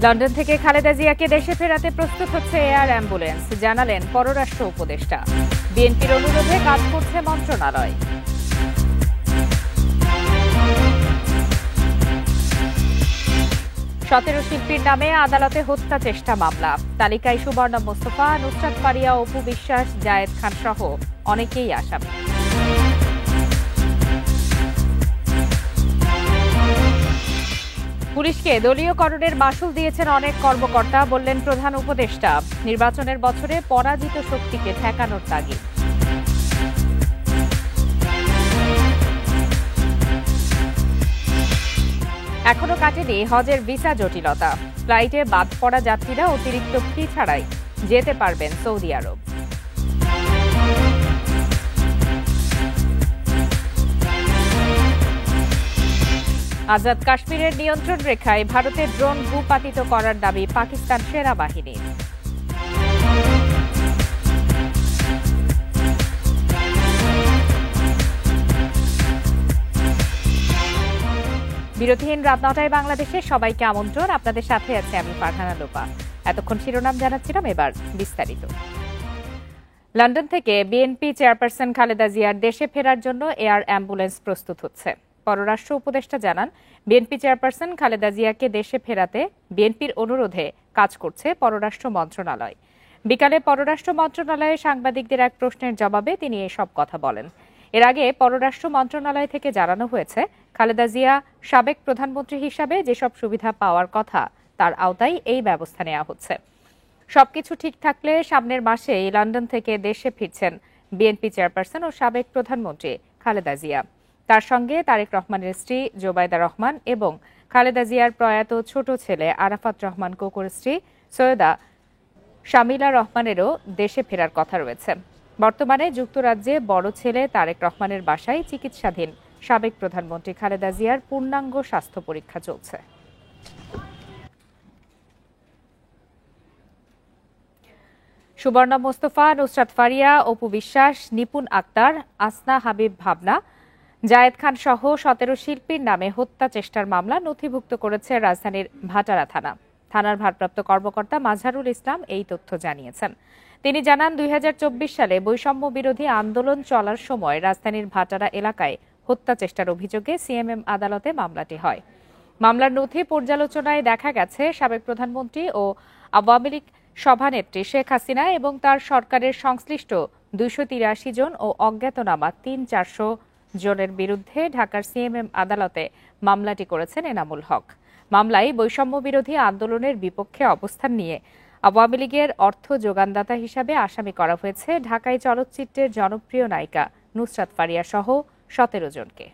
London থেকে খালেদা জিয়াকে দেশে ফেরাতে প্রস্তুত হচ্ছে এয়ার অ্যাম্বুলেন্স, জানালেন পররাষ্ট্র উপদেষ্টা। বিএনপির অনুরোধে কাজ করছে মন্ত্রণালয়। সতেরো শিল্পীর নামে আদালতে হত্যা চেষ্টা মামলা, তালিকায় সুবর্ণা মোস্তফা, নুসরাত ফারিয়া, অপু বিশ্বাস, জায়েদ খান সহ অনেকেই আসামি। পুলিশকে দলীয়করণের মাশুল দিয়েছেন অনেক কর্মকর্তা, বললেন প্রধান উপদেষ্টা। নির্বাচনের বছরে পরাজিত শক্তিকে ঠেকানোর তাগিদ। এখনো কাটেনি হজের ভিসা জটিলতা, ফ্লাইটে বাদ পড়া যাত্রীরা অতিরিক্ত ফি ছাড়াই যেতে পারবেন সৌদি আরব। আজাদ কাশ্মীরের নিয়ন্ত্রণ রেখায় ভারতের ড্রোন ভূপাতিত করার দাবি পাকিস্তান সেনাবাহিনীর। বিরতিহীন রাত ৯টায় বাংলাদেশে সবাইকে আমন্ত্রণ। আপনাদের সাথে আছে আমি ফারহানা লোপা। এতক্ষণ শিরোনাম জানাচ্ছিলাম, এবার বিস্তারিত। লন্ডন থেকে বিএনপি চেয়ারপারসন খালেদা জিয়ার দেশে ফেরার জন্য এয়ার অ্যাম্বুলেন্স প্রস্তুত হচ্ছে। পররাষ্ট্র উপদেষ্টা জানান, বিএনপি চেয়ারপারসন খালেদা জিয়াকে দেশে ফেরাতে বিএনপির অনুরোধে কাজ করছে পররাষ্ট্র মন্ত্রণালয়। বিকালে পররাষ্ট্র মন্ত্রণালয়ে সাংবাদিকদের এক প্রশ্নের জবাবে তিনি এসব কথা বলেন। এর আগে পররাষ্ট্র মন্ত্রণালয় থেকে জানানো হয়েছে, খালেদা জিয়া সাবেক প্রধানমন্ত্রী হিসাবে যেসব সুবিধা পাওয়ার কথা তার আওতায় এই ব্যবস্থা নেওয়া হচ্ছে। সবকিছু ঠিক থাকলে সামনের মাসেই লন্ডন থেকে দেশে ফিরছেন বিএনপি চেয়ারপারসন ও সাবেক প্রধানমন্ত্রী খালেদা জিয়া। তার সঙ্গে তারেক রহমানের স্ত্রী জোবাইদা রহমান এবং খালেদা জিয়ার প্রয়াত ছোট ছেলে আরাফাত রহমান কোকোর স্ত্রী সৈয়দা শামিলা রহমানেরও দেশে ফেরার কথা রয়েছে। বর্তমানে যুক্তরাজ্যে বড় ছেলে তারেক রহমানের বাসায় চিকিৎসাধীন সাবেক প্রধানমন্ত্রী খালেদা জিয়ার পূর্ণাঙ্গ স্বাস্থ্য পরীক্ষা চলছে। সুবর্ণা মোস্তফা, নুসরাত ফারিয়া, অপু বিশ্বাস, নিপুণ আক্তার, আসনা হাবিব ভাবনা, জায়েদ খান সহ ১৭ শিল্পীর নামে হত্যা চেষ্টার মামলা নথিভুক্ত করেছে রাজধানীর ভাটারা থানা। থানার ভারপ্রাপ্ত কর্মকর্তা মাজহারুল ইসলাম এই তথ্য জানিয়েছেন। তিনি জানান, ২০২৪ সালে বৈষম্য বিরোধী আন্দোলন চলার সময় রাজধানীর ভাটারা এলাকায় হত্যা চেষ্টার অভিযোগে সিএমএম আদালতে মামলাটি হয়। মামলার নথি পর্যালোচনায় দেখা গেছে, সাবেক প্রধানমন্ত্রী ও আওয়ামী লীগ সভানেত্রী শেখ হাসিনা এবং তার সরকারের সংশ্লিষ্ট ২৮৩ জন ও অজ্ঞাতনামা ৩-৪০০ জনের বিরুদ্ধে ঢাকার সিএমএম আদালতে মামলাটি করেছেন এনামুল হক। মামলায় বৈষম্য বিরোধী আন্দোলনের বিপক্ষে অবস্থান নিয়ে আওয়ামী লীগের অর্থ যোগানদাতা হিসাবে আসামি করা হয়েছে ঢাকায় চলচ্চিত্রের জনপ্রিয় নায়িকা নুসরাত ফারিয়া সহ ১৭ জনকে।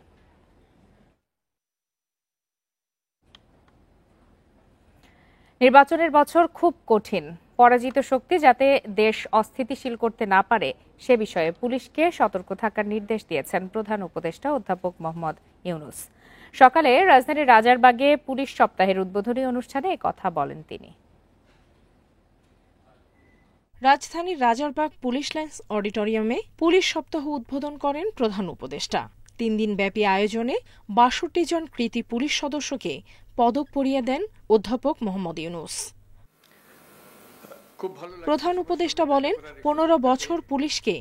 নির্বাচনের বছর খুব কঠিন, পরাজিত শক্তি যাতে দেশ অস্থিতিশীল করতে না পারে সে বিষয়ে পুলিশকে সতর্ক থাকার নির্দেশ দিয়েছেন প্রধান উপদেষ্টা অধ্যাপক মোহাম্মদ ইউনূস। সকালে রাজধানীর রাজারবাগে পুলিশ সপ্তাহের উদ্বোধনী অনুষ্ঠানে কথা বলেন তিনি। রাজধানীর রাজারবাগ পুলিশ লাইন্স অডিটোরিয়ামে পুলিশ সপ্তাহ উদ্বোধন করেন প্রধান উপদেষ্টা। ৩ দিনব্যাপী আয়োজনে ৬২ জন কৃতী পুলিশ সদস্যকে পদক পরিয়ে দেন অধ্যাপক মোহাম্মদ ইউনূস। প্রধান উপদেষ্টা বলেন, ১৫ বছর পুলিশকে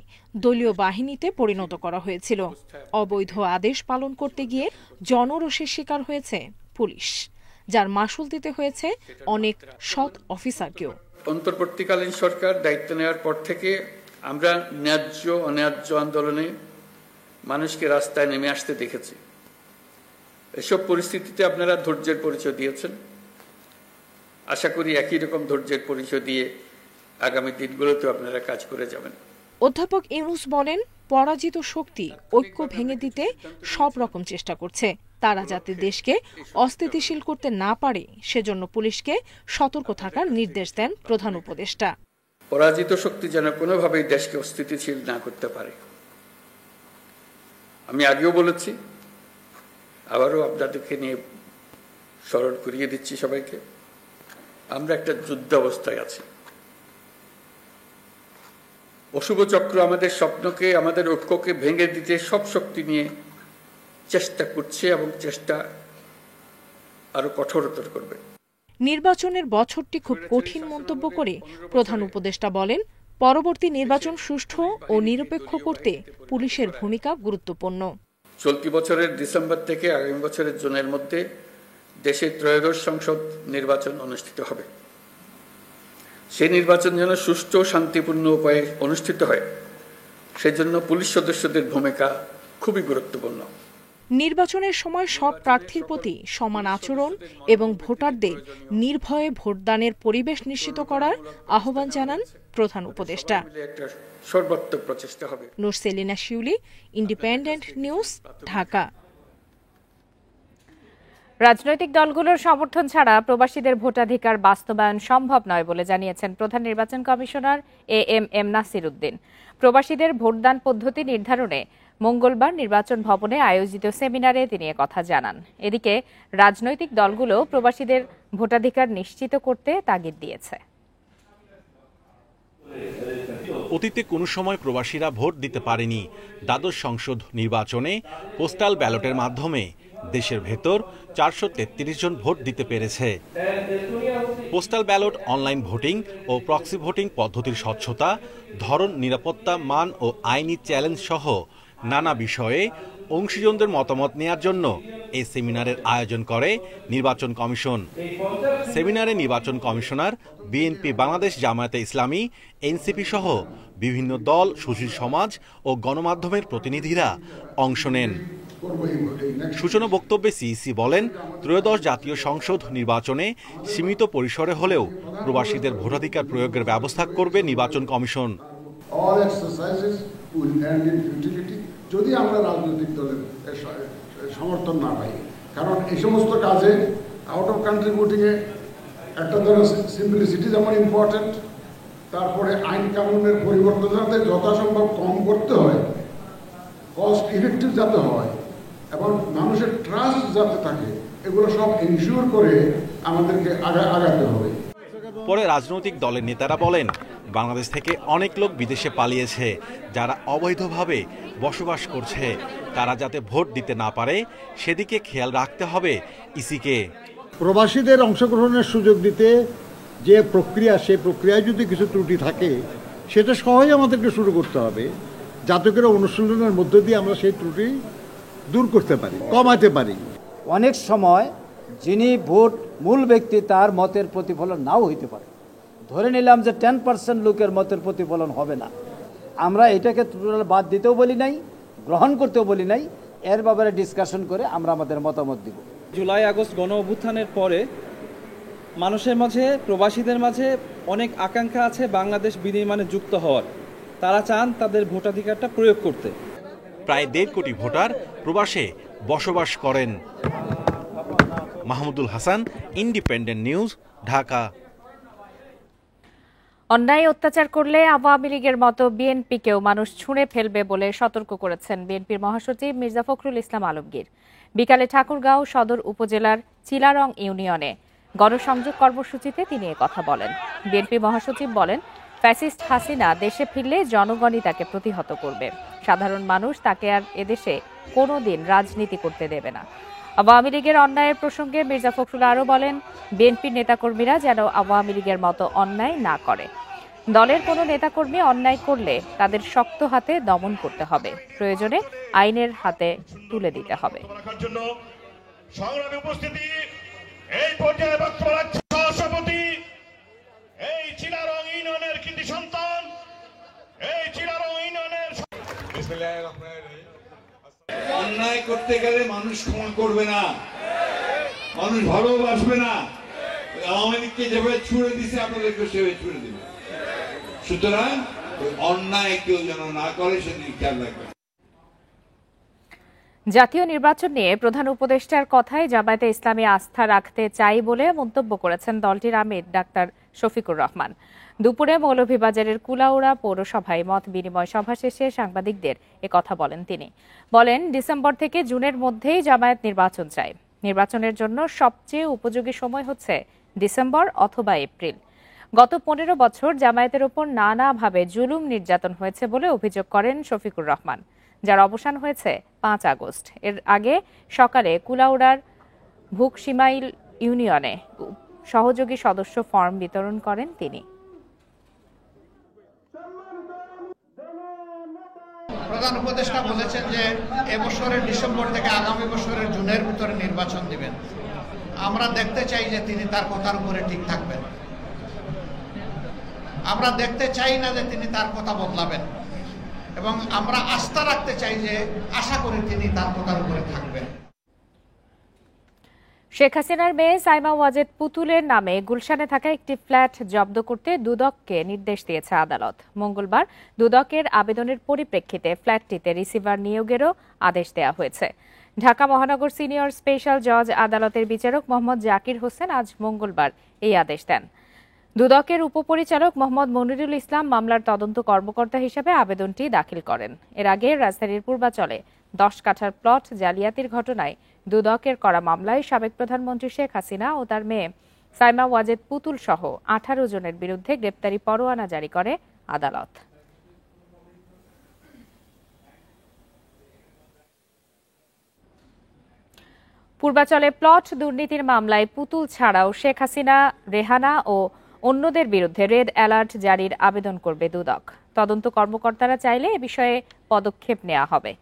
দলীয় বাহিনীতে পরিণত করা হয়েছিল। অবৈধ আদেশ পালন করতে গিয়ে জনরোষের শিকার হয়েছে পুলিশ, যার মাশুল দিতে হয়েছে অনেক সৎ অফিসারকেও। অন্তর্বর্তীকালীন সরকার দায়িত্ব নেওয়ার পর থেকে আমরা ন্যায্য অন্যায্য আন্দোলনে মানুষকে রাস্তায় নেমে আসতে দেখেছি। এসব পরিস্থিতিতে আপনারা ধৈর্যের পরিচয় দিয়েছেন। আশা করি একই রকম ধৈর্যের পরিচয় দিয়ে আগামী দিনগুলোতে আপনারা কাজ করে যাবেন। অধ্যাপক ইউনূস বলেন, পরাজিত শক্তি ঐক্য ভেঙে দিতে সব রকম চেষ্টা করছে। তারা যাতে দেশকে অস্থিতিশীল করতে না পারে সেজন্য পুলিশকে সতর্ক থাকার নির্দেশ দেন প্রধান উপদেষ্টা। পরাজিত শক্তি যেন কোনোভাবেই দেশকে অস্থিতিশীল না করতে পারে। আমি আগেও বলেছি, আবারও আপনাদেরকে নিয়ে স্মরণ করিয়ে দিচ্ছি সবাইকে, আমরা একটা যুদ্ধ অবস্থায় আছি। অশুভ চক্র আমাদের স্বপ্নকে, আমাদের ঐক্যকে ভেঙে দিতে সব শক্তি নিয়ে চেষ্টা করছে এবং চেষ্টা আরো কঠোরতর করবে। নির্বাচনের বছরটি খুব কঠিন মন্তব্য করে প্রধান উপদেষ্টা বলেন, পরবর্তী নির্বাচন সুষ্ঠু ও নিরপেক্ষ করতে পুলিশের ভূমিকা গুরুত্বপূর্ণ। চলতি বছরের ডিসেম্বর থেকে আগামী বছরের জুনের মধ্যে দেশে ত্রয়োদশ সংসদ নির্বাচন অনুষ্ঠিত হবে। সেই নির্বাচন যেন সুষ্ঠু ও শান্তিপূর্ণ উপায়ে অনুষ্ঠিত হয়, সেজন্য পুলিশ সদস্যদের ভূমিকা খুবই গুরুত্বপূর্ণ। নির্বাচনের সময় সব প্রার্থীর প্রতি সমান আচরণ এবং ভোটারদের নির্ভয়ে ভোটদানের পরিবেশ নিশ্চিত করার আহ্বান জানান প্রধান উপদেষ্টা। সর্বাত্মক প্রচেষ্টা হবে। নুরসেলিনা শিউলি, ইন্ডিপেন্ডেন্ট নিউজ, ঢাকা। রাজনৈতিক দলগুলোর সমর্থন ছাড়া প্রবাসীদের ভোটাধিকার বাস্তবায়ন সম্ভব নয় বলে জানিয়েছেন প্রধান নির্বাচন কমিশনার এএমএম নাসির উদ্দিন। প্রবাসীদের ভোটদান পদ্ধতি নির্ধারণে মঙ্গলবার নির্বাচন ভবনে আয়োজিত সেমিনারে তিনি কথা জানান। এদিকে রাজনৈতিক দলগুলো প্রবাসীদের ভোটাধিকার নিশ্চিত করতে তাগিদ দিয়েছে। অতীতে কোনো সময় প্রবাসীরা ভোট দিতে পারেনি। দ্বাদশ সংসদ নির্বাচনে পোস্টাল ব্যালটের মাধ্যমে দেশের ভেতর 433 জন ভোট দিতে পেরেছে। পোস্টাল ব্যালট, অনলাইন ভোটিং ও প্রক্সি ভোটিং পদ্ধতির স্বচ্ছতা, ধরন, নিরাপত্তা, মান ও আইনি চ্যালেঞ্জ সহ নানা বিষয়ে অংশীজনদের মতামত নেওয়ার জন্য এই সেমিনারের আয়োজন করে নির্বাচন কমিশন। সেমিনারে নির্বাচন কমিশনার, বিএনপি, বাংলাদেশ জামায়াতে ইসলামী, এনসিপি সহ বিভিন্ন দল, সুশীল সমাজ ও গণমাধ্যমের প্রতিনিধিরা অংশ নেন। সূচনা বক্তব্যে সিইসি বলেন, ত্রয়োদশ জাতীয় সংসদ নির্বাচনে সীমিত পরিসরে হলেও প্রবাসীদের ভোটাধিকার প্রয়োগের ব্যবস্থা করবে নির্বাচন কমিশন। যদি আমরা রাজনৈতিক দলের সমর্থন না পাই, কারণ এই সমস্ত কাজে আউট অফ কান্ট্রি ভোটিংয়ে একটা ধরনের সিম্পলিসিটি যেমন ইম্পর্টেন্ট, তারপরে আইন কানুনের পরিবর্তন যাতে যথাসম্ভব কম করতে হয়, কস্ট ইফেক্টিভ যাতে হয় এবং মানুষের ট্রাস্ট যাতে থাকে, এগুলো সব এনশিওর করে আমাদেরকে আগাতে হবে। পরে রাজনৈতিক দলের নেতারা বলেন, বাংলাদেশ থেকে অনেক লোক বিদেশে পালিয়েছে, যারা অবৈধভাবে বসবাস করছে, তারা যাতে ভোট দিতে না পারে সেদিকে খেয়াল রাখতে হবে ইসিকে। প্রবাসীদের অংশগ্রহণের সুযোগ দিতে যে প্রক্রিয়া, সেই প্রক্রিয়ায় যদি কিছু ত্রুটি থাকে সেটা সহজে আমাদেরকে শুরু করতে হবে, যাতে করে অনুশীলনের মধ্য দিয়ে আমরা সেই ত্রুটি দূর করতে পারি, কমাতে পারি। অনেক সময় যিনি ভোট মূল ব্যক্তি তার মতের প্রতিফলন নাও হইতে পারে। ধরে নিলাম যে 10% লোকের মতের প্রতিফলন হবে না, আমরা এটাকে টোটাল বাদ দিতেও বলি নাই, গ্রহণ করতেও বলি নাই, এর ব্যাপারে ডিসকাশন করে আমরা আমাদের মতামত দিব। জুলাই আগস্ট গণ অভ্যুত্থানের পরে মানুষের মাঝে, প্রবাসীদের মাঝে অনেক আকাঙ্ক্ষা আছে বাংলাদেশ বিনির্মাণে যুক্ত হওয়ার। তারা চান তাদের ভোটাধিকারটা প্রয়োগ করতে। প্রায় 1.5 কোটি ভোটার প্রবাসে বসবাস করেন। Mahmudul Hasan, independent news, Dhaka. অন্যায় অত্যাচার করলে আওয়ামী লীগের মতো বিএনপিকেও মানুষ ছুঁড়ে ফেলবে বলে সতর্ক করেছেন বিএনপির মহাসচিব মির্জা ফখরুল ইসলাম আলমগীর। বিকালে ঠাকুরগাঁও সদর উপজেলার চিলারং ইউনিয়নে গণসংযোগ কর্মসূচিতে তিনি কথা বলেন। বিএনপি মহাসচিব বলেন, ফ্যাসিস্ট হাসিনা দেশে ফিরলে জনগণই তাকে প্রতিহত করবে। সাধারণ মানুষ তাকে আর এদেশে কোনোদিন রাজনীতি করতে দেবে না। আওয়ামী লীগের অন্যায়ের প্রসঙ্গে মির্জা ফখরুল আরও বলেন, বিএনপির নেতাকর্মীরা যেন আওয়ামী লীগের মতো অন্যায় না করে। দলের কোনো নেতাকর্মী অন্যায় করলে তাদের শক্ত হাতে দমন করতে হবে, প্রয়োজনে আইনের হাতে তুলে দিতে হবে। অন্যায় করতে গেলে মানুষ ক্ষমা করবে না, মানুষ ভালোবাসবে না। আওয়ামী লীগকে যেভাবে ছুড়ে দিছে আপনাদেরকে সেভাবে ছুড়ে দিবে। সুতরাং অন্যায় কেউ যেন না করে সেদিকে খেয়াল রাখবে। জাতীয় নির্বাচন নিয়ে প্রধান উপদেষ্টার কথায় জামায়াতে ইসলামী আস্থা রাখতে চাই বলে মন্তব্য করেছেন দলটির আমির ডাক্তার শফিকুর রহমান। দুপুরে মৌলভীবাজারের কুলাউড়া পৌরসভায় মত বিনিময় সভা শেষে সাংবাদিকদের কথা বলেন তিনি। বলেন, ডিসেম্বর থেকে জুনের মধ্যেই জামায়াত নির্বাচন চায়। নির্বাচনের জন্য সবচেয়ে উপযোগী সময় হচ্ছে ডিসেম্বর অথবা এপ্রিল। গত 15 বছর জামায়াতের উপর নানাভাবে জুলুম নির্যাতন হয়েছে বলে অভিযোগ করেন শফিকুর রহমান, যার অবসান হয়েছে 5 আগস্ট। এর আগে সকালে কুলাউড়ার ভুকসিমাইল ইউনিয়নে সহযোগী সদস্য ফর্ম বিতরণ করেন তিনি। প্রধান উপদেষ্টা বলেছেন যে এবছরের ডিসেম্বর থেকে আগামী বছরের জুনের ভিতরে নির্বাচন দিবেন। আমরা দেখতে চাই যে তিনি তার কথার উপরে ঠিক থাকবেন। আমরা দেখতে চাই না যে তিনি তার কথা বদলাবেন, এবং আমরা আস্থা রাখতে চাই যে আশা করি তিনি তার কথার উপরে থাকবেন। শেখ হাসিনার মেয়ে সাইমা ওয়াজেদ পুতুলের নামে গুলশানে থাকা একটি ফ্ল্যাট জব্দ করতে দুদককে নির্দেশ দিয়েছে আদালত। মঙ্গলবার দুদকের আবেদনের পরিপ্রেক্ষিতে ফ্ল্যাটটিতে রিসিভার নিয়োগেরও আদেশ দেওয়া হয়েছে। ঢাকা মহানগর সিনিয়র স্পেশাল জজ আদালতের বিচারক মোহাম্মদ জাকির হোসেন আজ মঙ্গলবার এই আদেশ দেন। দুদকের উপপরিচালক মোহাম্মদ মনিরুল ইসলাম মামলার তদন্ত কর্মকর্তা হিসেবে আবেদনটি দাখিল করেন। এর আগে রাজধানীর পূর্বাচলে 10 কাঠার প্লট জালিয়াতির ঘটনায় দুদকের করা মামলায় সাবেক প্রধানমন্ত্রী শেখ হাসিনা ও তার মেয়ে সাইমা ওয়াজেদ পুতুল সহ 18 জনের বিরুদ্ধে গ্রেপ্তারি পরোয়ানা জারি করে আদালত। পূর্বাচলে প্লট দুর্নীতির মামলায় পুতুল ছাড়াও শেখ হাসিনা, রেহানা ও অন্যদের বিরুদ্ধে রেড অ্যালার্ট জারির আবেদন করবে দুদক। তদন্ত কর্মকর্তারা চাইলে এ বিষয়ে পদক্ষেপ নেওয়া হবে।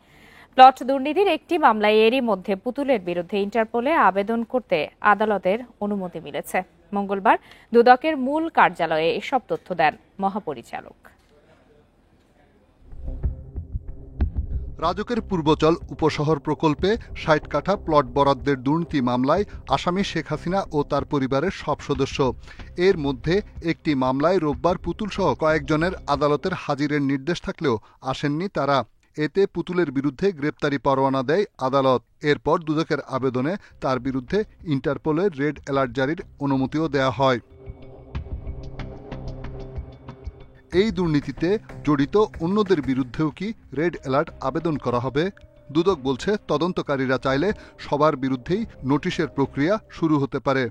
প্লট দুর্নীতির একটি মামলায় এরই মধ্যে পুতুলের বিরুদ্ধে ইন্টারপোলে আবেদন করতে আদালতের অনুমতি মিলেছে। মঙ্গলবার দুদকের মূল কার্যালয়ে এসব তথ্য দেন মহাপরিচালক। রাজকের পূর্বচল উপশহর প্রকল্পে 60 কাঠা প্লট বরাদ্দের দুর্নীতি মামলায় আসামি শেখ হাসিনা ও তার পরিবারের সব সদস্য। এর মধ্যে একটি মামলায় রোববার পুতুলসহ কয়েকজনের আদালতের হাজিরের নির্দেশ থাকলেও আসেননি তারা। এতে পুতুলের বিরুদ্ধে গ্রেপ্তারি পরোয়ানা দেয় আদালত। এরপর দুদকের আবেদনে তার বিরুদ্ধে ইন্টারপোলের রেড অ্যালার্ট জারির অনুমতিও দেওয়া হয়। এই দুর্নীতিতে জড়িত অন্যদের বিরুদ্ধেও কি রেড অ্যালার্ট আবেদন করা হবে? দুদক বলছে তদন্তকারীরা চাইলে সবার বিরুদ্ধেই নোটিশের প্রক্রিয়া শুরু হতে পারে।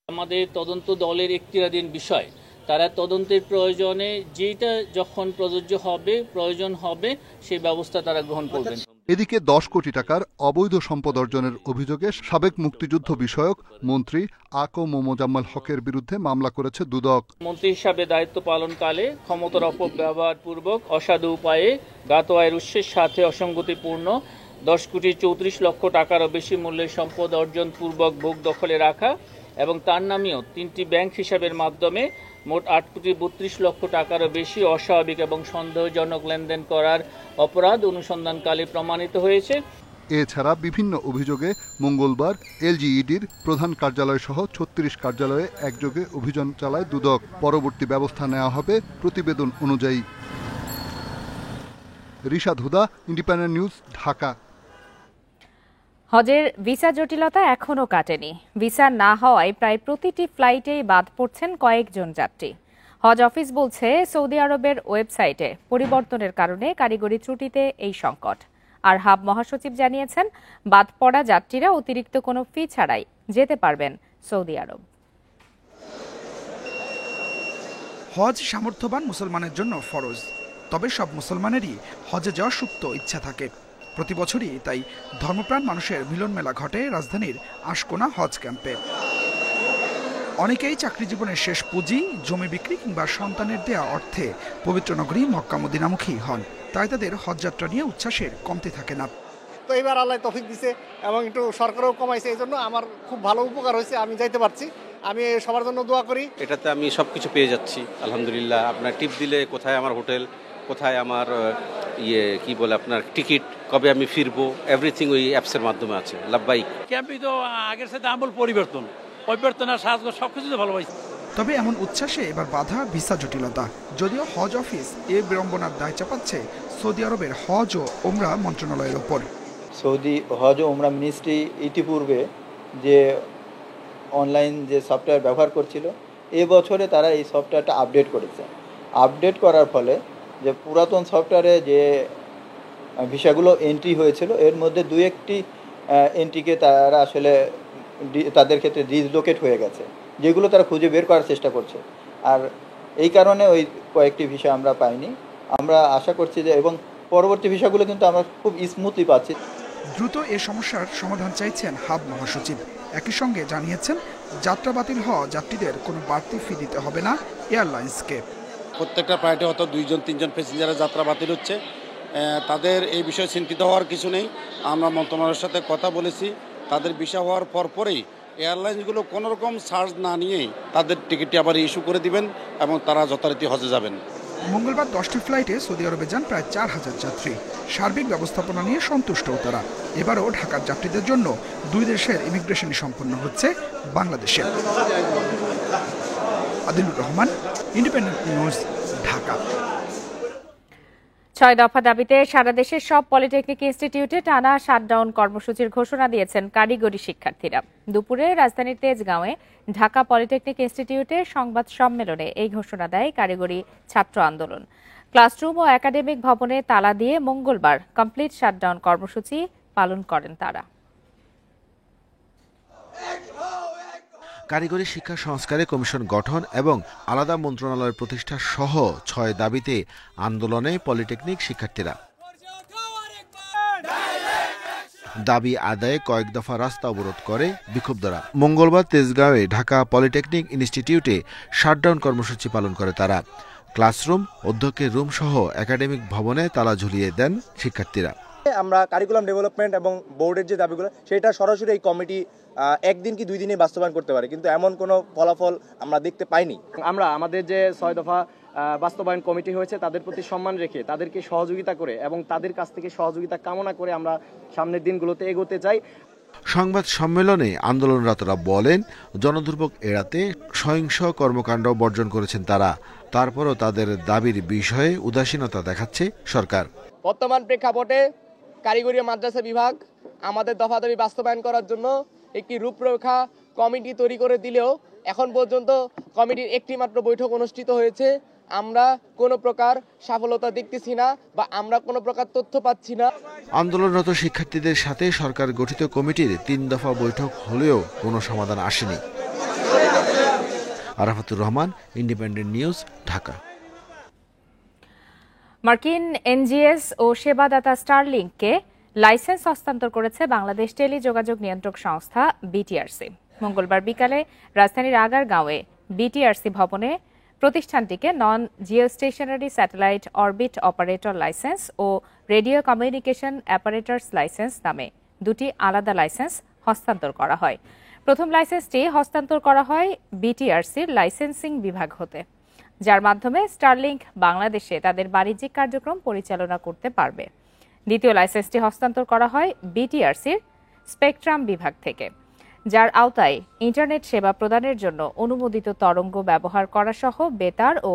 আমাদের তদন্ত দলের এখতিয়ারাধীন বিষয়, তারা তদন্তের প্রয়োজনে যেটা যখন প্রয়োজন হবে সেই ব্যবস্থা তারা গ্রহণ করবেন। এদিকে 10 কোটি টাকার অবৈধ সম্পদ অর্জনের অভিযোগে সাবেক মুক্তিযুদ্ধ বিষয়ক মন্ত্রী আকম মোজাম্মেল হকের বিরুদ্ধে মামলা করেছে দুদক। মন্ত্রী হিসাবে দায়িত্ব পালনকালে ক্ষমতার অপব্যবহার পূর্বক অসাধু উপায়ে জ্ঞাত আয়ের উৎসের সাথে অসঙ্গতিপূর্ণ 10 কোটি 34 লক্ষ টাকারও বেশি মূল্যের সম্পদ অর্জন পূর্বক ভোগ দখলে রাখা এবং তার নামেও 3টি ব্যাংক হিসাবের মাধ্যমে মোট 8 কোটি 32 লক্ষ টাকারও বেশি অস্বাভাবিক এবং সন্দেহজনক লেনদেন করার অপরাধ অনুসন্ধানকালে প্রমাণিত হয়েছে। এছাড়া বিভিন্ন অভিযোগে মঙ্গলবার এলজিইডির প্রধান কার্যালয় সহ 36 কার্যালয়ে একযোগে অভিযান চালায় দুদক। পরবর্তী ব্যবস্থা নেওয়া হবে প্রতিবেদন অনুযায়ী। রিশাদ হুদা, ইন্ডিপেন্ডেন্ট নিউজ, ঢাকা। হজের ভিসা জটিলতা এখনও কাটেনি। ভিসা না হওয়ায় প্রায় প্রতিটি ফ্লাইটেই বাদ পড়ছেন কয়েকজন যাত্রী। হজ অফিস বলছে সৌদি আরবের ওয়েবসাইটে পরিবর্তনের কারণে কারিগরি ত্রুটিতে এই সংকট। আর হাব মহাসচিব জানিয়েছেন বাদ পড়া যাত্রীরা অতিরিক্ত কোনো ফি ছাড়াই যেতে পারবেন সৌদি আরব। হজ সামর্থ্যবান মুসলমানের জন্য ফরজ, তবে সব মুসলমানেরই হজে যাওয়ার সুপ্ত ইচ্ছা থাকে। প্রতি বছরই তাই ধর্মপ্রাণ মানুষের মিলন মেলা ঘটে রাজধানীর আশকোনা হজ ক্যাম্পে। অনেকেই চাকরি জীবনের শেষ পুঁজি, জমি বিক্রি কিংবা সন্তানের দেয়া অর্থে পবিত্র নগরী মক্কা মদিনামুখী হন। তাই তাদের হজযাত্রা নিয়ে উচ্ছ্বাসের কমতি থাকে না। তো এবার আল্লাহ তৌফিক দিছে এবং একটু সরকারও কমাইছে, এই জন্য আমার খুব ভালো উপকার হয়েছে। আমি যাইতে পারছি, আমি সবার জন্য দোয়া করি। এটাতে আমি সবকিছু পেয়ে যাচ্ছি আলহামদুলিল্লাহ। আপনার টিপ দিলে কোথায় আমার হোটেল, কোথায় আমার কি বলে আপনার টিকিট, কবে আমি ফিরবো, এভরিথিং ওই অ্যাপসের মাধ্যমে আছে। লাভবাইক ক্যাম্পে তো আগের সাথে আমূল পরিবর্তন আর সাজগোজ সবকিছু ভালো হয়েছে। তবে এমন উচ্ছ্বাসে এবার বাধা ভিসা জটিলতা। যদিও হজ অফিস এ বিড়ম্বনার দায় চাপাচ্ছে সৌদি আরবের হজ ও ওমরা মন্ত্রণালয়ের ওপর। সৌদি হজ ও ওমরা মিনিস্ট্রি ইতিপূর্বে যে অনলাইন যে সফটওয়্যার ব্যবহার করছিল, এবছরে তারা এই সফটওয়্যারটা আপডেট করেছে। আপডেট করার ফলে যে পুরাতন সফটওয়্যারে যে ভিসাগুলো এন্ট্রি হয়েছিল এর মধ্যে 2-1টি এন্ট্রিকে তারা আসলে তাদের ক্ষেত্রে ডিসলোকেট হয়ে গেছে, যেগুলো তারা খুঁজে বের করার চেষ্টা করছে। আর এই কারণে ওই কয়েকটি ভিসা আমরা পাইনি। আমরা আশা করছি যে এবং পরবর্তী ভিসাগুলো কিন্তু আমরা খুব স্মুথলি পাচ্ছি। দ্রুত এ সমস্যার সমাধান চাইছেন হাব মহাসচিব। একই সঙ্গে জানিয়েছেন যাত্রা বাতিল হওয়া যাত্রীদের কোনো বাড়তি ফি দিতে হবে না এয়ারলাইন্সকে। প্রত্যেকটা ফ্লাইটে হয়তো 2-3 প্যাসেঞ্জারের যাত্রা বাতিল হচ্ছে, তাদের এই বিষয়ে চিন্তিত হওয়ার কিছু নেই। আমরা মন্ত্রণালয়ের সাথে কথা বলেছি, তাদের ভিসা হওয়ার পরপরই এয়ারলাইন্সগুলো কোনো রকম চার্জ না নিয়েই তাদের টিকিটটি আবার ইস্যু করে দিবেন এবং তারা যথারীতি হজে যাবেন। মঙ্গলবার 10টি ফ্লাইটে সৌদি আরবে যান প্রায় 4000 যাত্রী। সার্বিক ব্যবস্থাপনা নিয়ে সন্তুষ্ট তারা। এবারও ঢাকার যাত্রীদের জন্য দুই দেশের ইমিগ্রেশনই সম্পন্ন হচ্ছে বাংলাদেশে। Adilur Rahman, independent news, Dhaka. 6 দফা দাবিতে সারা দেশের সব পলিটেকনিক ইনস্টিটিউটে টানা শাটডাউন কর্মসূচির ঘোষণা দিয়েছেন কারিগরি শিক্ষার্থীরা। দুপুরে রাজধানীর তেজগাঁওয়ে ঢাকা পলিটেকনিক ইনস্টিটিউটে সংবাদ সম্মেলনে এই ঘোষণা দেয় কারিগরি ছাত্র আন্দোলন। ক্লাসরুম ও একাডেমিক ভবনে তালা দিয়ে মঙ্গলবার কমপ্লিট শাটডাউন কর্মসূচি পালন করেন তারা। কারিগরি শিক্ষা সংস্কারে কমিশন গঠন এবং আলাদা মন্ত্রণালয়ের প্রতিষ্ঠা সহ 6 দাবিতে আন্দোলনে পলিটেকনিক শিক্ষার্থীরা। দাবি আদায়ে কয়েক দফা রাস্তা অবরোধ করে বিক্ষুব্ধরা। মঙ্গলবার তেজগাঁওয়ে ঢাকা পলিটেকনিক ইনস্টিটিউটে শাটডাউন কর্মসূচি পালন করে তারা। ক্লাসরুম, অধ্যক্ষের রুম সহ একাডেমিক ভবনে তালা ঝুলিয়ে দেন শিক্ষার্থীরা। আমরা কারিকুলাম ডেভেলপমেন্ট এবং বোর্ডের যে দাবিগুলো সেটা সরাসরি এই কমিটি একদিন কি 2 দিনে বাস্তবায়ন করতে পারে, কিন্তু এমন কোনো ফলাফল আমরা দেখতে পাইনি। আমরা আমাদের যে 6 দফা বাস্তবায়ন কমিটি হয়েছে তাদের প্রতি সম্মান রেখে তাদেরকে সহযোগিতা করে এবং তাদের কাছ থেকে সহযোগিতা কামনা করে আমরা সামনের দিনগুলোতে এগোতে চাই। সংবাদ সম্মেলনে আন্দোলনরতরা বলেন, জনদুর্ভোগ এড়াতে সহিংস কর্মকাণ্ড বর্জন করেছেন তারা। তারপরও তাদের দাবির বিষয়ে উদাসীনতা দেখাচ্ছে সরকার। বর্তমান প্রেক্ষাপটে কারিগরি মাদ্রাসা বিভাগ আমাদের দফা দাবি বাস্তবায়ন করার জন্য একটি রূপরেখা কমিটি তৈরি করে দিলেও এখন পর্যন্ত কমিটির একটি মাত্র বৈঠক অনুষ্ঠিত হয়েছে। আমরা কোনো প্রকার সফলতা দেখতেছি না বা আমরা কোনো প্রকার তথ্য পাচ্ছি না। আন্দোলনরত শিক্ষার্থীদের সাথে সরকার গঠিত কমিটির 3 দফা বৈঠক হলেও কোনো সমাধান আসেনি। Arafatur Rahman, independent news, Dhaka. মার্কিন এনজিএস ও সেবাদাতা স্টারলিংককে লাইসেন্স হস্তান্তর করেছে বাংলাদেশ টেলিযোগাযোগ নিয়ন্ত্রক সংস্থা বিটিআরসি। মঙ্গলবার বিকালে রাজধানীর আগারগাঁওয়ে বিটিআরসি ভবনে প্রতিষ্ঠানটিকে non geostationary satellite orbit operator licence ও রেডিও কমিউনিকেশন অ্যাপারেটরস লাইসেন্স নামে 2টি আলাদা লাইসেন্স হস্তান্তর করা হয়। প্রথম লাইসেন্সটি হস্তান্তর করা হয় বিটিআরসির লাইসেন্সিং বিভাগ হতে, যার মাধ্যমে স্টারলিংক বাংলাদেশে তাদের বাণিজ্যিক কার্যক্রম পরিচালনা করতে পারবে। দ্বিতীয় লাইসেন্সটি হস্তান্তর করা হয় বিটিআরসির স্পেকট্রাম বিভাগ থেকে, যার আওতায় ইন্টারনেট সেবা প্রদানের জন্য অনুমোদিত তরঙ্গ ব্যবহার করা সহ বেতার ও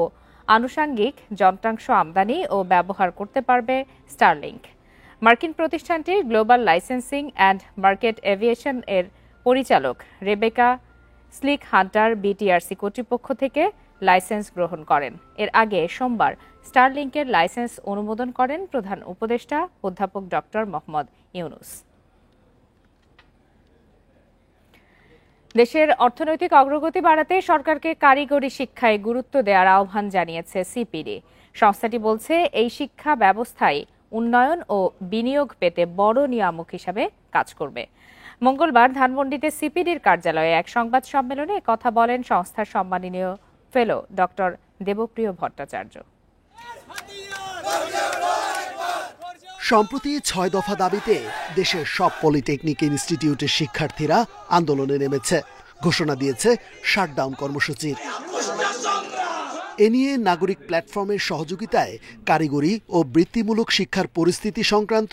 আনুষঙ্গিক যন্ত্রাংশ আমদানি ও ব্যবহার করতে পারবে স্টারলিংক। মার্কিন প্রতিষ্ঠানটির global licensing and market aviation এর পরিচালক রেবেকা স্লিক হান্টার বিটিআরসি কর্তৃপক্ষ থেকে লাইসেন্স গ্রহণ করেন। এর আগে সোমবার স্টারলিংকের লাইসেন্স অনুমোদন করেন প্রধান উপদেষ্টা অধ্যাপক ডক্টর মোহাম্মদ ইউনুস। দেশের অর্থনৈতিক অগ্রগতি বাড়াতে সরকারকে কারিগরি শিক্ষায় গুরুত্ব দেওয়ার আহ্বান জানিয়েছে সিপিডি। সংস্থাটি বলছে, এই শিক্ষা ব্যবস্থায় উন্নয়ন ও বিনিয়োগ পেতে বড় নিয়ামক হিসাবে কাজ করবে। মঙ্গলবার ধানমন্ডিতে সিপিডির কার্যালয়ে এক সংবাদ সম্মেলনে কথা বলেন সংস্থার সম্মাননীয় ফেলো ডক্টর দেবপ্রিয় ভট্টাচার্য। সম্প্রতি 6 দফা দাবিতে দেশের সব পলিটেকনিক ইনস্টিটিউটের শিক্ষার্থীরা আন্দোলনে নেমেছে, ঘোষণা দিয়েছে শাটডাউন কর্মসূচির। এ নিয়ে নাগরিক প্ল্যাটফর্মের সহযোগিতায় কারিগরি ও বৃত্তিমূলক শিক্ষার পরিস্থিতি সংক্রান্ত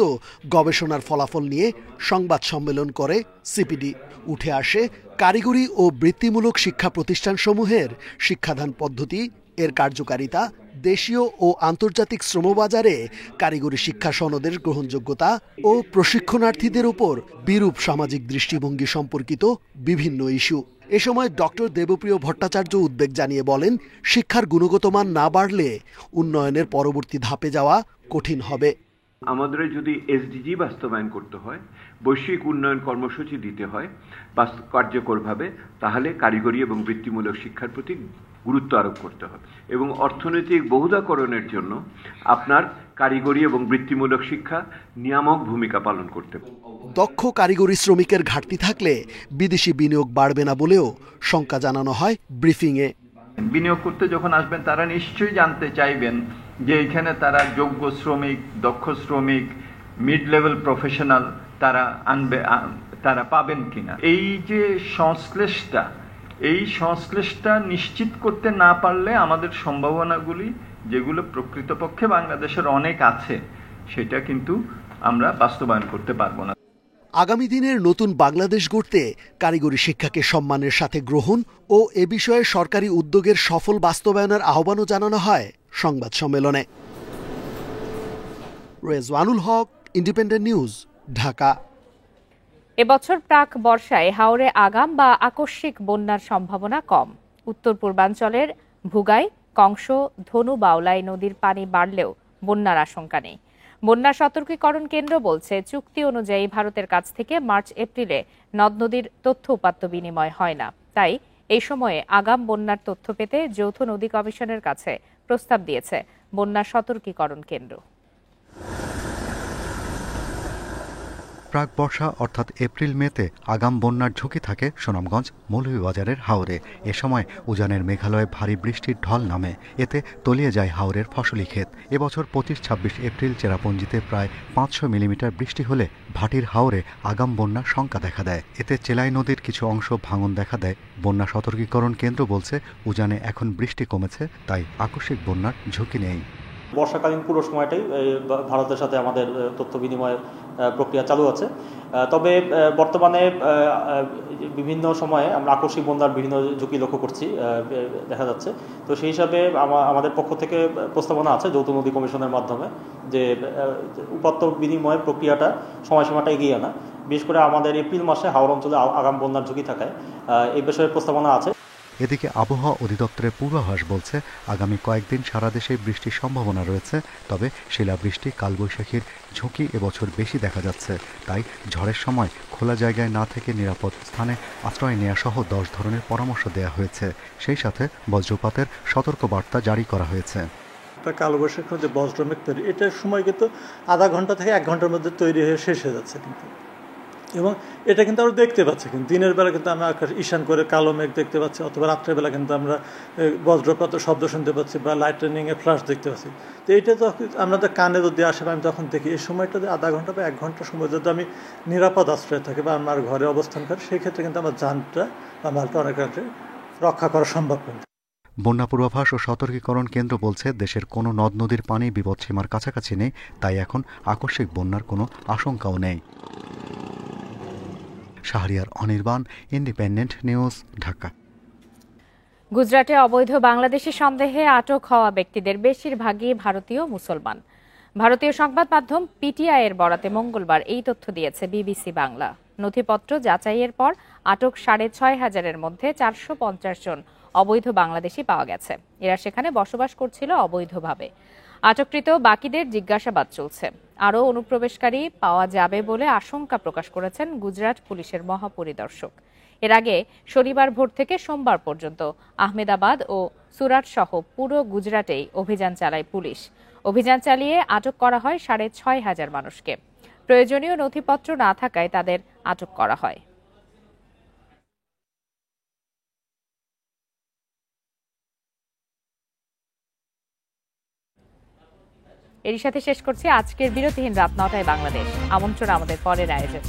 গবেষণার ফলাফল নিয়ে সংবাদ সম্মেলন করে সিপিডি। উঠে আসে কারিগরি ও বৃত্তিমূলক শিক্ষা প্রতিষ্ঠানসমূহের শিক্ষাদান পদ্ধতি, এর কার্যকারিতা, দেশীয় ও আন্তর্জাতিক শ্রমবাজারে কারিগরি শিক্ষা সনদের গ্রহণযোগ্যতা ও প্রশিক্ষণার্থীদের উপর বিরূপ সামাজিক দৃষ্টিভঙ্গি সম্পর্কিত বিভিন্ন ইস্যু। এ সময় ডক্টর দেবপ্রিয় ভট্টাচার্য উদ্বেগ জানিয়ে বলেন, শিক্ষার গুণগত মান না বাড়লে উন্নয়নের পরবর্তী ধাপে যাওয়া কঠিন হবে। আমাদের যদি এসডিজি বাস্তবায়ন করতে হয়, বৈশ্বিক উন্নয়ন কর্মসূচি দিতে হয় কার্যকরভাবে, তাহলে কারিগরি এবং বৃত্তিমূলক শিক্ষার প্রতি গুরুত্ব আরোপ করতে হবে এবং অর্থনৈতিক বহুধাকরণের জন্য আপনার কারিগরি এবং বৃত্তিমূলক শিক্ষা নিয়ামক ভূমিকা পালন করতে হবে। দক্ষ কারিগরি শ্রমিকের ঘাটতি থাকলে বিদেশি বিনিয়োগ বাড়বে না বলেও শঙ্কা জানানো হয় ব্রিফিংয়ে। বিনিয়োগ করতে যখন আসবেন তারা নিশ্চয়ই জানতে চাইবেন যে এখানে তারা যোগ্য শ্রমিক, দক্ষ শ্রমিক, মিড লেভেল প্রফেশনাল তারা পাবেন কিনা। এই যে সংশ্লেষটা নিশ্চিত করতে না পারলে আমাদের সম্ভাবনাগুলি যেগুলো প্রকৃতপক্ষে বাংলাদেশের অনেক আছে সেটা কিন্তু আমরা বাস্তবায়ন করতে পারবো না। আগামী দিনের নতুন বাংলাদেশ গড়তে কারিগরি শিক্ষাকে সম্মানের সাথে গ্রহণ ও এ বিষয়ে সরকারি উদ্যোগের সফল বাস্তবায়নের আহ্বানও জানানো হয় সংবাদ সম্মেলনে। রেজওয়ানুল হক, ইন্ডিপেন্ডেন্ট নিউজ, ঢাকা। এবছর প্রাক বর্ষায় হাওরে আগাম বা আকস্মিক বন্যার সম্ভাবনা কম। উত্তর পূর্বাঞ্চলের ভুগাই, কংস, ধনু, বাউলাই নদীর পানি বাড়লেও বন্যার আশঙ্কা নেই। বন্যা সতর্কীকরণ কেন্দ্র বলছে, চুক্তি অনুযায়ী ভারতের কাছ থেকে মার্চ-এপ্রিলে নদ নদীর তথ্য উপাত্ত বিনিময় হয় না। তাই এই সময়ে আগাম বন্যার তথ্য পেতে যৌথ নদী কমিশনের কাছে প্রস্তাব দিয়েছে বন্যা সতর্কীকরণ কেন্দ্র। প্রাক বর্ষা অর্থাৎ এপ্রিল মেতে আগাম বন্যার ঝুঁকি থাকে সুনামগঞ্জ মৌলভীবাজারের হাওরে। এ সময় উজানের মেঘালয়ে ভারী বৃষ্টির ঢল নামে, এতে তলিয়ে যায় হাওরের ফসলি ক্ষেত। এবছর 25-26 এপ্রিল চেরাপুঞ্জিতে প্রায় 500 মিলিমিটার বৃষ্টি হলে ভাটির হাওরে আগাম বন্যার শঙ্কা দেখা দেয়। এতে চেলাই নদীর কিছু অংশ ভাঙন দেখা দেয়। বন্যা সতর্কীকরণ কেন্দ্র বলছে, উজানে এখন বৃষ্টি কমেছে, তাই আকস্মিক বন্যার ঝুঁকি নেই। বর্ষাকালীন পুরো সময়টাই ভারতের সাথে আমাদের তথ্য বিনিময় প্রক্রিয়া চালু আছে। তবে বর্তমানে বিভিন্ন সময়ে আমরা আকস্মিক বন্যার বিভিন্ন ঝুঁকি লক্ষ্য করছি, দেখা যাচ্ছে। তো সেই হিসাবে আমাদের পক্ষ থেকে প্রস্তাবনা আছে যৌথ নদী কমিশনের মাধ্যমে যে উপাত্ত বিনিময় প্রক্রিয়াটা সময়সীমাটা এগিয়ে আনা, বিশেষ করে আমাদের এপ্রিল মাসে হাওড় অঞ্চলে আগাম বন্যার ঝুঁকি থাকায় এই বিষয়ে প্রস্তাবনা আছে। এদিকে আবহাওয়া অধিদপ্তরের পূর্বাভাস বলছে, আগামী কয়েকদিন সারা দেশে বৃষ্টির সম্ভাবনা রয়েছে। তবে শিলাবৃষ্টি, কালবৈশাখীর ঝুঁকি এবছর বেশি দেখা যাচ্ছে। তাই ঝড়ের সময় খোলা জায়গায় না থেকে নিরাপদ স্থানে আশ্রয় নেওয়া সহ 10 ধরনের পরামর্শ দেওয়া হয়েছে। সেই সাথে বজ্রপাতের সতর্কবার্তা জারি করা হয়েছে। কালবৈশাখী যে বজ্রমেঘ তৈরি, এটার সময় কিন্তু আধা ঘন্টা থেকে 1 ঘন্টার মধ্যে তৈরি হয়ে শেষ হয়ে যাচ্ছে কিন্তু, এবং এটা কিন্তু আমরা দেখতে পাচ্ছি। কিন্তু দিনের বেলা কিন্তু আমরা আকাশ ঈশান করে কালো মেঘ দেখতে পাচ্ছি, অথবা রাত্রেবেলা কিন্তু আমরা বজ্রপাতের শব্দ শুনতে পাচ্ছি বা লাইটনিংয়ে ফ্ল্যাশ দেখতে পাচ্ছি। তো এইটা তো আমাদের কানে যদি আসে, আমি তখন দেখি এই সময়টাতে আধা ঘন্টা বা 1 ঘন্টা সময় যদি আমি নিরাপদ আশ্রয় থাকি বা আমার ঘরে অবস্থান করি, সেই ক্ষেত্রে কিন্তু আমার জানটা বা মালটা অনেক রক্ষা করা সম্ভব। বন্যা পূর্বাভাস ও সতর্কীকরণ কেন্দ্র বলছে, দেশের কোনো নদ নদীর পানি বিপদসীমার কাছাকাছি নেই, তাই এখন আকস্মিক বন্যার কোনো আশঙ্কাও নেই। Shahriar Anirban, independent news, Dhaka. গুজরাটে অবৈধ বাংলাদেশি সন্দেহে আটক হওয়া ব্যক্তিদের বেশিরভাগই ভারতীয় মুসলমান। ভারতীয় সংবাদ মাধ্যম পিটিআই এর বরাতে মঙ্গলবার এই তথ্য দিয়েছে বিবিসি বাংলা। নথিপত্র যাচাইয়ের পর আটক 6,500-এর মধ্যে 450 জন অবৈধ বাংলাদেশি পাওয়া গেছে। এরা সেখানে বসবাস করছিল অবৈধভাবে। আটককৃত বাকিদের জিজ্ঞাসাবাদ চলছে। আরও অনুপ্রবেশকারী পাওয়া যাবে বলে আশঙ্কা প্রকাশ করেছেন গুজরাট পুলিশের মহাপরিদর্শক। এর আগে শনিবার ভোর থেকে সোমবার পর্যন্ত আহমেদাবাদ ও সুরাট সহ পুরো গুজরাটেই অভিযান চালায় পুলিশ। অভিযান চালিয়ে আটক করা হয় 6,500 মানুষকে। প্রয়োজনীয় নথিপত্র না থাকায় তাদের আটক করা হয়। এর সাথে শেষ করছি আজকের বিরতিহীন রাত 9টায় বাংলাদেশ। আমন্ত্রণ আমাদের পরের আয়োজন।